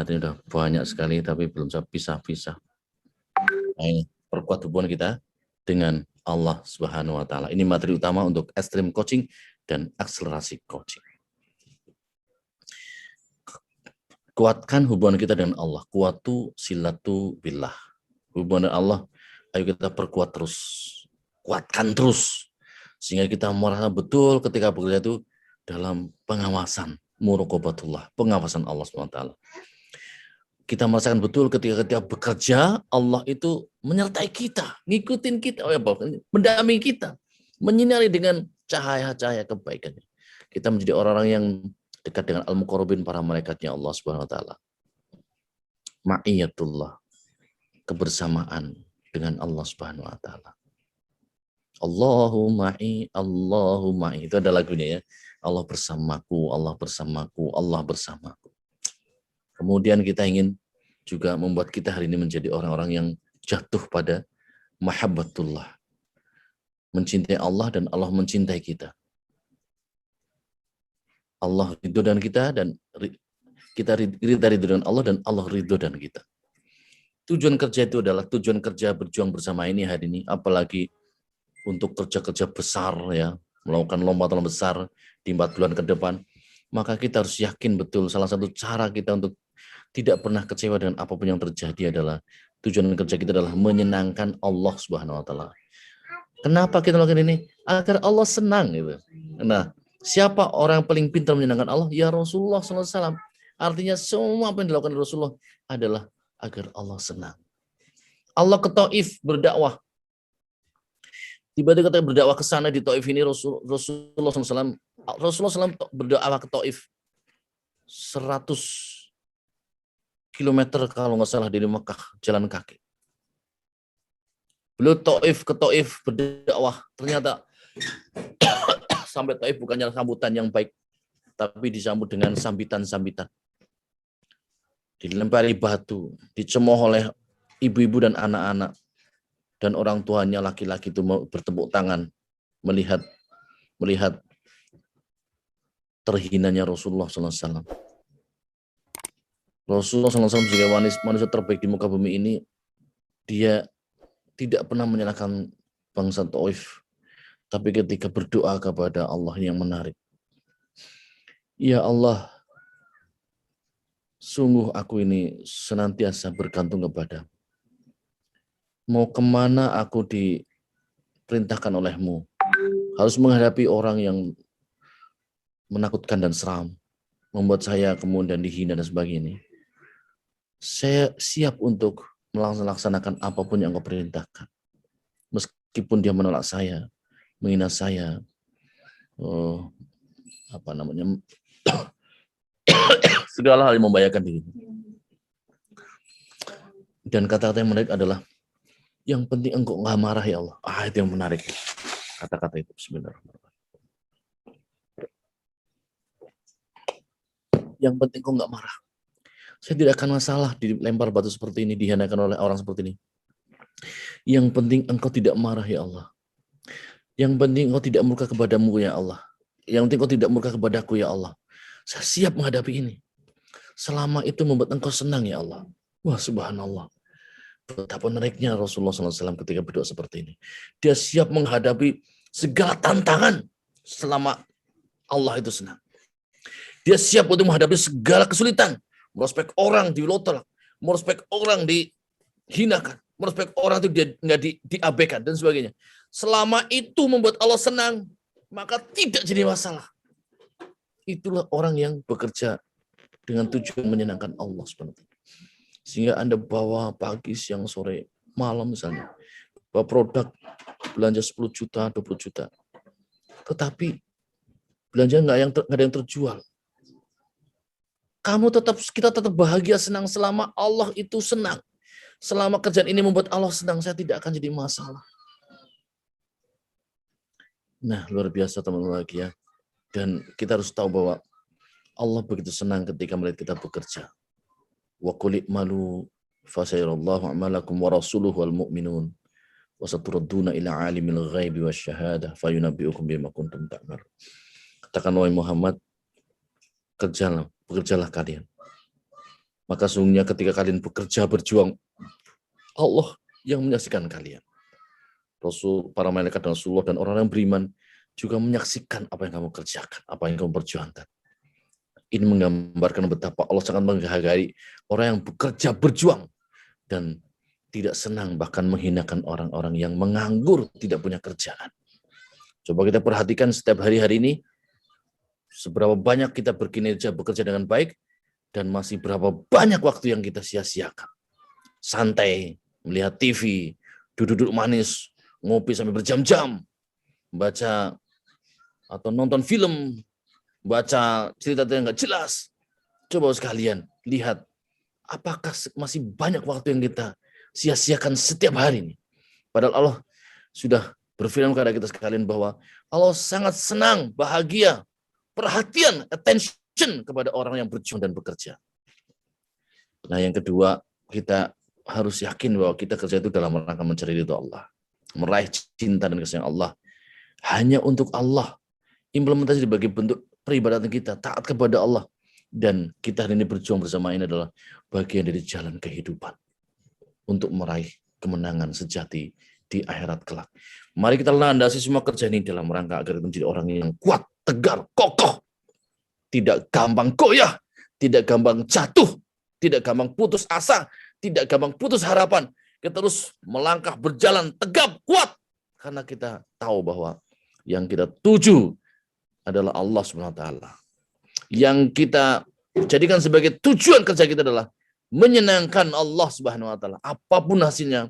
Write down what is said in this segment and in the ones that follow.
materi udah banyak sekali, tapi belum saya pisah-pisah. Nah, ini perkuat hubungan kita dengan Allah Subhanahu wa Ta'ala. Ini materi utama untuk extreme coaching dan akselerasi coaching. Kuatkan hubungan kita dengan Allah. Kuatu silatu billah. Hubungan dengan Allah, ayo kita perkuat terus. Kuatkan terus. Sehingga kita merasa betul ketika bekerja itu dalam pengawasan. Muraqabatullah, pengawasan Allah SWT. Kita merasakan betul ketika bekerja, Allah itu menyertai kita, ngikutin kita, mendampingi kita, menyinari dengan cahaya-cahaya kebaikan. Kita menjadi orang-orang yang dekat dengan al-muqarrabin, para malaikatnya Allah Subhanahu wa Ta'ala. Ma'iyatullah, kebersamaan dengan Allah Subhanahu wa Ta'ala. Allahumma itu ada lagunya ya. Allah bersamaku, Allah bersamaku, Allah bersamaku. Kemudian kita ingin juga membuat kita hari ini menjadi orang-orang yang jatuh pada mahabbatullah. Mencintai Allah dan Allah mencintai kita. Allah ridho dan kita, dan kita ridho dengan Allah, dan Allah ridho dan kita. Tujuan kerja itu adalah tujuan kerja berjuang bersama ini hari ini, apalagi untuk kerja-kerja besar ya, melakukan lomba-lomba besar di 4 bulan ke depan, maka kita harus yakin betul salah satu cara kita untuk tidak pernah kecewa dengan apapun yang terjadi adalah tujuan kerja kita adalah menyenangkan Allah Subhanahu wa Ta'ala. Kenapa kita lakukan ini? Agar Allah senang gitu. Nah, siapa orang yang paling pintar menyenangkan Allah? Ya Rasulullah SAW. Artinya semua apa yang dilakukan Rasulullah adalah agar Allah senang. Allah ke Taif berdakwah. Tiba-tiba kita berdakwah ke sana di Taif ini, Rasulullah SAW berdakwah ke Taif 100 kilometer kalau nggak salah dari Mekah, jalan kaki. Beliau ke Taif berdakwah, ternyata sampai Taif bukannya sambutan yang baik, tapi disambut dengan sambitan-sambitan. Dilempari batu, dicemooh oleh ibu-ibu dan anak-anak, dan orang tuanya laki-laki itu bertepuk tangan melihat terhinanya Rasulullah SAW. Rasulullah SAW sebagai manusia terbaik di muka bumi ini, dia tidak pernah menyalahkan bangsa Taif, tapi ketika berdoa kepada Allah yang menarik. Ya Allah, sungguh aku ini senantiasa bergantung kepada. Mau kemana aku diperintahkan olehmu, harus menghadapi orang yang menakutkan dan seram, membuat saya kemudian dihina dan sebagainya. Saya siap untuk melaksanakan apapun yang kau perintahkan. Meskipun dia menolak saya, menghina saya, segala hal yang membahayakan diri. Dan kata-kata yang menarik adalah, yang penting engkau nggak marah ya Allah. Itu yang menarik. Kata-kata itu sebenarnya. Yang penting engkau nggak marah. Saya tidak akan masalah dilempar batu seperti ini, dihinakan oleh orang seperti ini. Yang penting engkau tidak marah ya Allah. Yang penting engkau tidak murka kepadamu ya Allah. Yang penting engkau tidak murka kepadaku ya Allah. Saya siap menghadapi ini. Selama itu membuat engkau senang ya Allah. Wah, subhanallah. Betapa menariknya Rasulullah SAW ketika berdoa seperti ini. Dia siap menghadapi segala tantangan selama Allah itu senang. Dia siap untuk menghadapi segala kesulitan. Merospek orang dilotol, merospek orang dihinakan, merospek orang itu dia nggak diabaikan dan sebagainya. Selama itu membuat Allah senang, maka tidak jadi masalah. Itulah orang yang bekerja dengan tujuan menyenangkan Allah sebenarnya. Sehingga Anda bawa pagi, siang, sore, malam misalnya, bawa produk belanja 10 juta, 20 juta, tetapi belanja nggak ada yang terjual. Kita tetap bahagia, senang selama Allah itu senang. Selama kerjaan ini membuat Allah senang, saya tidak akan jadi masalah. Nah, luar biasa teman-teman lagi ya. Dan kita harus tahu bahwa Allah begitu senang ketika melihat kita bekerja. Wa qul i'malu fasayarallahu a'malakum wa rasuluhu wal mu'minun wa saturadduna ila alimil ghaibi wasyahadah fayunabbi'ukum bima kuntum ta'malun. Katakan wahai Muhammad, bekerjalah kalian. Maka sungguhnya ketika kalian bekerja, berjuang, Allah yang menyaksikan kalian. Para malaikat dan Rasulullah dan orang yang beriman juga menyaksikan apa yang kamu kerjakan, apa yang kamu perjuangkan. Ini menggambarkan betapa Allah sangat menghargai orang yang bekerja, berjuang, dan tidak senang bahkan menghinakan orang-orang yang menganggur, tidak punya kerjaan. Coba kita perhatikan setiap hari-hari ini, seberapa banyak kita berkinerja, bekerja dengan baik, dan masih berapa banyak waktu yang kita sia-siakan. Santai, melihat TV, duduk-duduk manis, ngopi sampai berjam-jam, baca atau nonton film, baca cerita yang nggak jelas. Coba sekalian lihat, apakah masih banyak waktu yang kita sia-siakan setiap hari ini. Padahal Allah sudah berfirman kepada kita sekalian bahwa Allah sangat senang, bahagia, perhatian, attention kepada orang yang berjuang dan bekerja. Nah, yang kedua, kita harus yakin bahwa kita kerja itu dalam rangka mencari ridho Allah, meraih cinta dan kasih Allah, hanya untuk Allah. Implementasi sebagai bentuk peribadatan kita, taat kepada Allah, dan kita hari ini berjuang bersama ini adalah bagian dari jalan kehidupan untuk meraih kemenangan sejati di akhirat kelak. Mari kita landasi semua kerja ini dalam rangka agar kita menjadi orang yang kuat, tegar, kokoh, tidak gampang goyah, tidak gampang jatuh, tidak gampang putus asa, tidak gampang putus harapan. Kita terus melangkah, berjalan tegap, kuat, karena kita tahu bahwa yang kita tuju adalah Allah SWT. Yang kita jadikan sebagai tujuan kerja kita adalah menyenangkan Allah SWT. Apapun hasilnya,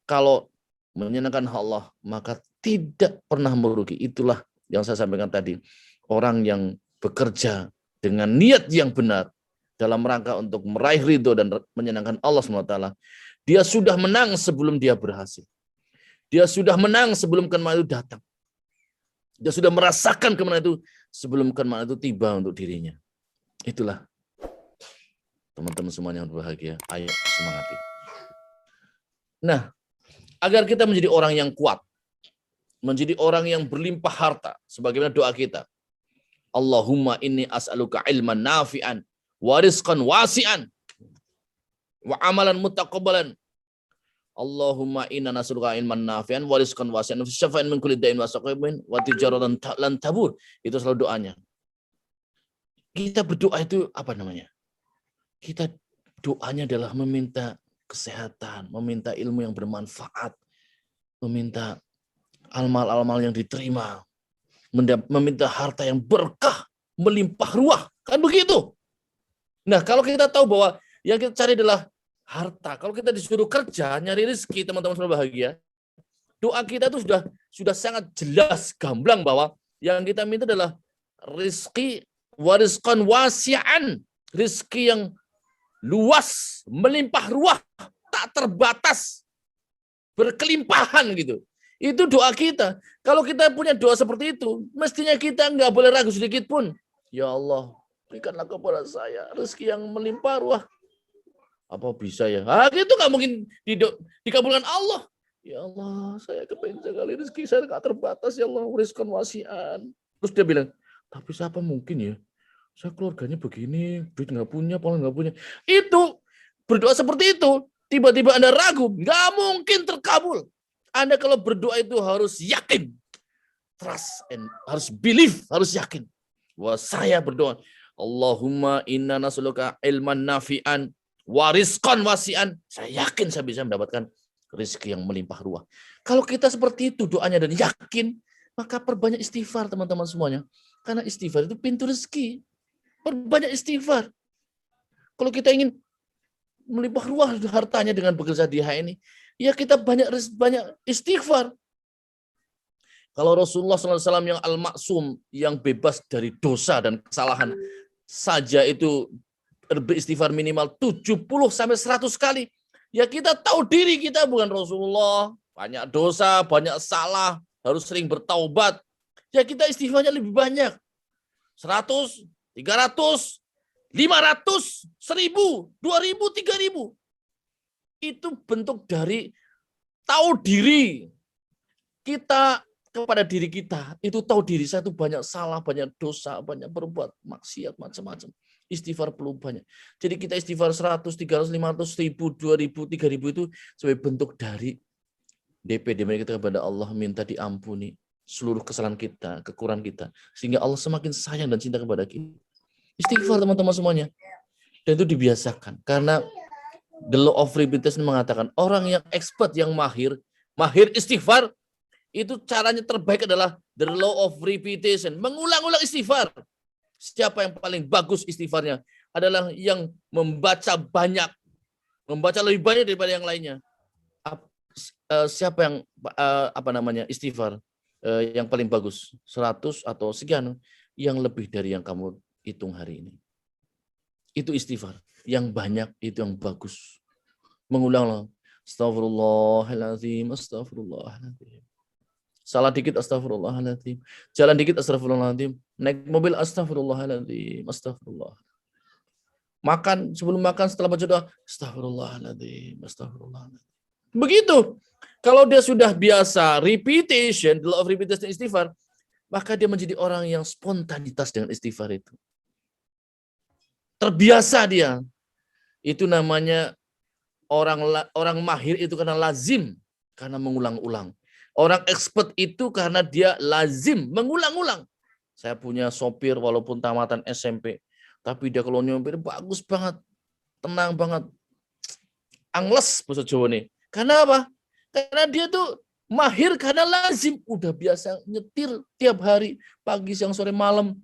kalau menyenangkan Allah, maka tidak pernah merugi. Itulah yang saya sampaikan tadi. Orang yang bekerja dengan niat yang benar dalam rangka untuk meraih ridho dan menyenangkan Allah SWT, dia sudah menang sebelum dia berhasil. Dia sudah menang sebelum kemenangan itu datang. Dia sudah merasakan kemenangan itu sebelum kemenangan itu tiba untuk dirinya. Itulah teman-teman semuanya yang berbahagia. Ayo semangati. Nah, agar kita menjadi orang yang kuat, menjadi orang yang berlimpah harta, sebagaimana doa kita. Allahumma inni as'aluka ilman nafi'an, wa rizqan wasi'an, wa amalan mutaqabbalan. Allahumma inna nas'aluka ilman nafi'an wa rizqan wasi'an, wa syafa'an min kulli da'in wa saqamin, wa tijaratan lan tabur. Itu selalu doanya. Kita berdoa itu apa namanya? Kita doanya adalah meminta kesehatan, meminta ilmu yang bermanfaat, meminta amal-amal yang diterima, meminta harta yang berkah, melimpah ruah. Kan begitu? Nah, kalau kita tahu bahwa yang kita cari adalah harta, kalau kita disuruh kerja, nyari rezeki, teman-teman semua bahagia, doa kita itu sudah sangat jelas, gamblang bahwa yang kita minta adalah rezeki warizqan wasi'an, rezeki yang luas, melimpah ruah, tak terbatas, berkelimpahan gitu. Itu doa kita. Kalau kita punya doa seperti itu, mestinya kita nggak boleh ragu sedikit pun. Ya Allah, berikanlah kepada saya rezeki yang melimpah ruah. Apa bisa ya? Itu nggak mungkin dikabulkan Allah. Ya Allah, saya kepengen sekali rezeki saya nggak terbatas. Ya Allah, rizqan wasi'an. Terus dia bilang, tapi siapa mungkin ya? Saya keluarganya begini, duit nggak punya, pola nggak punya. Itu berdoa seperti itu, tiba-tiba Anda ragu, nggak mungkin terkabul. Anda kalau berdoa itu harus yakin, trust, and harus believe, harus yakin. Wah, saya berdoa, Allahumma inna nas'aluka ilman nafi'an, warizqan wasi'an. Saya yakin saya bisa mendapatkan rezeki yang melimpah ruah. Kalau kita seperti itu doanya dan yakin, maka perbanyak istighfar teman-teman semuanya. Karena istighfar itu pintu rezeki. Perbanyak istighfar. Kalau kita ingin melimpah ruah hartanya dengan bekerja di ini, ya kita banyak istighfar. Kalau Rasulullah SAW yang al-maksum, yang bebas dari dosa dan kesalahan saja itu beristighfar minimal 70 sampai 100 kali. Ya kita tahu diri kita bukan Rasulullah, banyak dosa, banyak salah, harus sering bertaubat. Ya kita istighfarnya lebih banyak. 100, 300, 500, 1000, 2000, 3000. Itu bentuk dari tahu diri. Kita kepada diri kita. Itu tahu diri saya itu banyak salah, banyak dosa, banyak berbuat maksiat, macam-macam. Istighfar perlu banyak. Jadi kita istighfar 100, 300, 500, 1000, 2000, 3000 itu sebagai bentuk dari DPD kita kepada Allah, minta diampuni seluruh kesalahan kita, kekurangan kita. Sehingga Allah semakin sayang dan cinta kepada kita. Istighfar teman-teman semuanya. Dan itu dibiasakan. Karena the law of repetition mengatakan orang yang expert, yang mahir istighfar, itu caranya terbaik adalah the law of repetition. Mengulang-ulang istighfar. Siapa yang paling bagus istighfarnya? Adalah yang membaca banyak. Membaca lebih banyak daripada yang lainnya. Siapa yang istighfar yang paling bagus? 100 atau sekian yang lebih dari yang kamu hitung hari ini. Itu istighfar. Yang banyak itu yang bagus. Mengulang. Astagfirullahaladzim, astagfirullahaladzim. Salah dikit, astagfirullahaladzim. Jalan dikit, astagfirullahaladzim. Naik mobil, astagfirullahaladzim, astagfirullah. Makan, sebelum makan, setelah baca doa, astagfirullahaladzim, astagfirullahaladzim. Begitu. Kalau dia sudah biasa repetition, the law of repetition istighfar, maka dia menjadi orang yang spontanitas dengan istighfar itu. Terbiasa dia. Itu namanya orang mahir itu karena lazim, karena mengulang-ulang. Orang expert itu karena dia lazim, mengulang-ulang. Saya punya sopir walaupun tamatan SMP, tapi dia kalau nyopir bagus banget, tenang banget. Angles bahasa Jawa nih. Karena apa? Karena dia tuh mahir karena lazim. Udah biasa nyetir tiap hari, pagi, siang, sore, malam.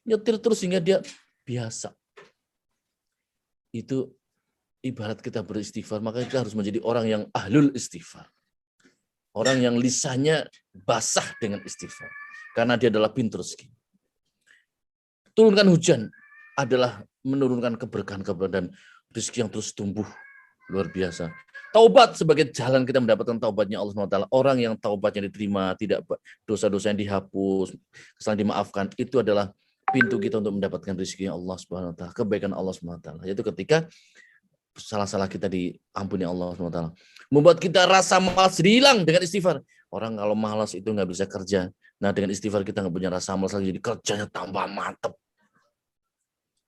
Nyetir terus sehingga dia biasa. Itu ibarat kita beristighfar, maka kita harus menjadi orang yang ahlul istighfar. Orang yang lisannya basah dengan istighfar. Karena dia adalah pintu rezeki. Turunkan hujan adalah menurunkan keberkahan dan rezeki yang terus tumbuh. Luar biasa. Taubat sebagai jalan kita mendapatkan taubatnya Allah SWT. Orang yang taubatnya diterima, tidak dosa-dosa yang dihapus, kesalahan dimaafkan, itu adalah pintu kita untuk mendapatkan rezeki Allah SWT. Kebaikan Allah SWT. Yaitu ketika salah-salah kita diampuni Allah SWT. Membuat kita rasa malas hilang dengan istighfar. Orang kalau malas itu nggak bisa kerja. Nah dengan istighfar kita nggak punya rasa malas lagi, jadi kerjanya tambah mantap.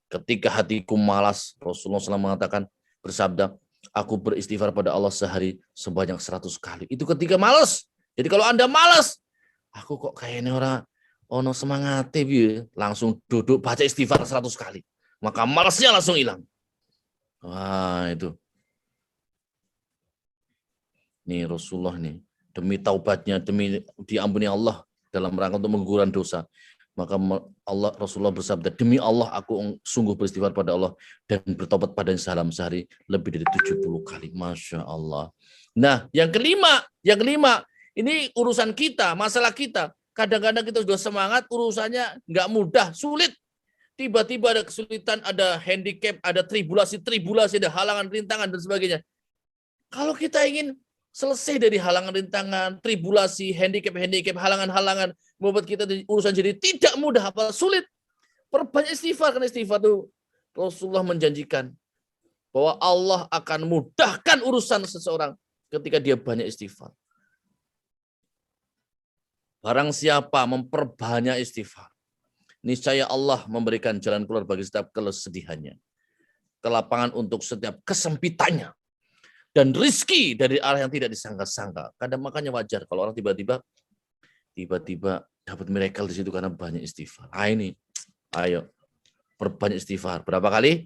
Ketika hatiku malas, Rasulullah SAW mengatakan, bersabda, aku beristighfar pada Allah sehari sebanyak 100 kali. Itu ketika malas. Jadi kalau Anda malas, aku kok kayaknya orang ono semangat, langsung duduk baca istighfar 100 kali. Maka malasnya langsung hilang. Wah itu. Nih Rasulullah nih, demi taubatnya, demi diampuni Allah dalam rangka untuk menggugurkan dosa. Maka Rasulullah bersabda, demi Allah aku sungguh beristighfar pada Allah dan bertobat padanya dalam sehari lebih dari 70 kali. Masya Allah. Nah, yang kelima, ini urusan kita, masalah kita. Kadang-kadang kita sudah semangat, urusannya nggak mudah, sulit. Tiba-tiba ada kesulitan, ada handicap, ada tribulasi, ada halangan, rintangan, dan sebagainya. Kalau kita ingin selesai dari halangan, rintangan, tribulasi, handicap, halangan-halangan, membuat kita urusan jadi tidak mudah, apa sulit. Perbanyak istighfar, karena istighfar itu Rasulullah menjanjikan bahwa Allah akan mudahkan urusan seseorang ketika dia banyak istighfar. Barang siapa memperbanyak istighfar, niscaya Allah memberikan jalan keluar bagi setiap kesedihannya, kelapangan untuk setiap kesempitannya, dan rizki dari arah yang tidak disangka-sangka. Kadang makanya wajar kalau orang tiba-tiba dapat miracle di situ karena banyak istighfar. Ini, ayo perbanyak istighfar. Berapa kali?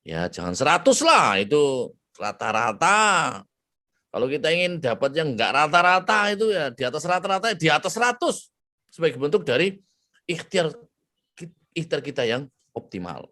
Ya jangan 100 lah, itu rata-rata. Kalau kita ingin dapat yang enggak rata-rata itu ya di atas rata-rata, di atas 100 sebagai bentuk dari ikhtiar kita yang optimal.